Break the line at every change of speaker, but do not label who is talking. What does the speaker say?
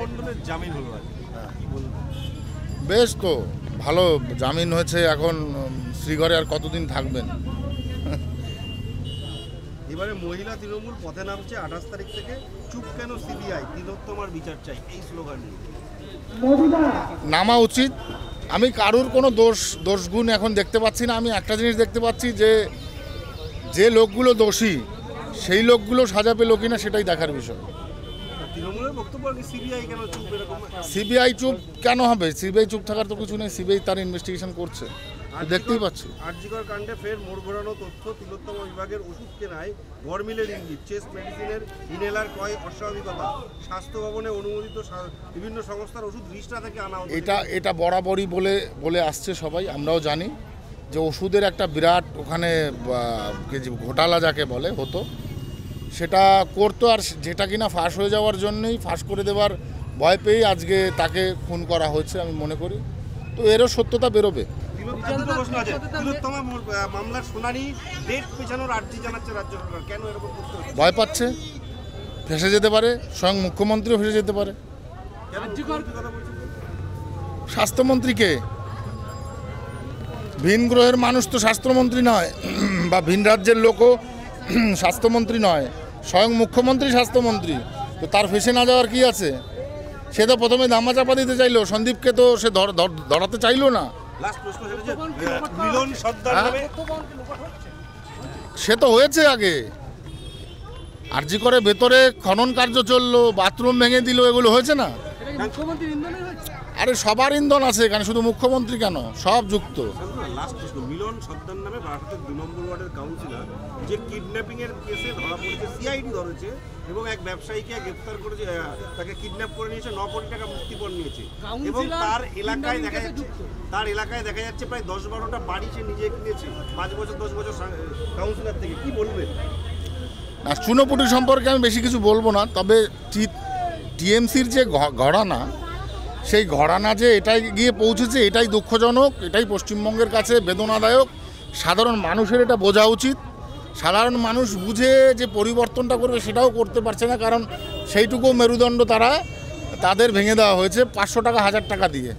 মণ্ডলের জামিন হলো আজ, কি বলবো?
বেশ তো ভালো জামিন হয়েছে। এখন শ্রীঘরে আর কতদিন থাকবেন?
এবারে মহিলা তৃণমূল পথে নামছে 28 তারিখ থেকে। চুপ কেন সিবিআই, তিলোত্তমার বিচার চাই, এই স্লোগান নিয়ে
নামা উচিত। আমি কারুর কোনো দোষগুণ এখন দেখতে পাচ্ছি না। আমি একটা জিনিস দেখতে পাচ্ছি যে লোকগুলো দোষী সেই লোকগুলো সাজা পেল কিনা সেটাই দেখার বিষয়।
তৃণমূলের বক্তব্য আর কি, সিবিআই কেন চুপ এরকম?
সিবিআই চুপ কেন হবে? সিবিআই চুপ থাকার তো কিছু নেই। সিবিআই তার ইনভেস্টিগেশন করছে, দেখতেই পাচ্ছি।
আরজিকর কাণ্ডে ফের মোড় ঘোরানো তথ্য, তিলোত্তমা বিভাগের ওষুধ কেনায় গরমিলের ইঙ্গিত, চেস্ট মেডিসিনের ইনহেলার ক্রয় অস্বাভাবিকতা, স্বাস্থ্য ভবনে অনুমোদিত বিভিন্ন সংস্থার ওষুধ রিস্টা থেকে আনা হতো।
এটা বরাবরই বলে আসছে সবাই, আমরাও জানি যে ওষুধের একটা বিরাট ওখানে ঘোটালা যাকে বলে হতো, সেটা করতো। আর যেটা কিনা ফাঁস হয়ে যাওয়ার জন্যই, ফাঁস করে দেওয়ার ভয় পেয়েই আজকে তাকে খুন করা হয়েছে আমি মনে করি। তো এরও সত্যতা বেরোবে।
মামলার শুনানি ডেট পেছানোর আর্জি জানাচ্ছে রাজ্য সরকার, কেন এরকম করতে হচ্ছে?
ভয় পাচ্ছে, ফেঁসে যেতে পারে, স্বয়ং মুখ্যমন্ত্রীও ফেঁসে যেতে পারে। স্বাস্থ্যমন্ত্রীকে, ভিন গ্রহের মানুষ তো স্বাস্থ্যমন্ত্রী নয়, বা ভিন রাজ্যের লোকও স্বাস্থ্যমন্ত্রী নয়, স্বয়ং মুখ্যমন্ত্রী স্বাস্থ্যমন্ত্রী। তো তার ফেঁসে না যাওয়ার কি আছে? সে তো প্রথমে ধামাচাপা দিতে চাইলো, সন্দীপকে তো সে ধরাতে চাইলো না। সে তো হয়েছে আগে। আরজি করে ভেতরে খনন কার্য চললো, বাথরুম ভেঙে দিল, এগুলো হয়েছে না? আরে সবার ইন্ধন আছে এখানে, শুধু মুখ্যমন্ত্রী কেন, সব যুক্ত।
মিলন সর্দার নামে বারাসাতের 2 নম্বর ওয়ার্ডের কাউন্সিলর, যে কিডন্যাপিং এর কেসে ধরা পড়েছে, সিআইডি ধরেছে এবং এক ব্যবসায়ীকে গ্রেফতার করেছে, তাকে কিডন্যাপ করে নিয়েছে, 9 কোটি টাকা মুক্তিপণ নিয়েছে এবং তার এলাকায় দেখা যাচ্ছে প্রায় 10-12টা বাড়ি সে নিজে কিনেছে 5 বছর 10 বছর কাউন্সিলর থেকে। কি বলবেন?
না, চুনোপুটি সম্পর্কে আমি বেশি কিছু বলবো না, তবে টিএমসির যে ঘরানা, সেই ঘরানা যে এটাই গিয়ে পৌঁছেছে, এটাই দুঃখজনক, এটাই পশ্চিমবঙ্গের কাছে বেদনাদায়ক। সাধারণ মানুষের এটা বোঝা উচিত। সাধারণ মানুষ বুঝে যে পরিবর্তনটা করবে সেটাও করতে পারছে না, কারণ সেইটুকু মেরুদণ্ড তাদের ভেঙে দেওয়া হয়েছে 500 টাকা 1000 টাকা দিয়ে।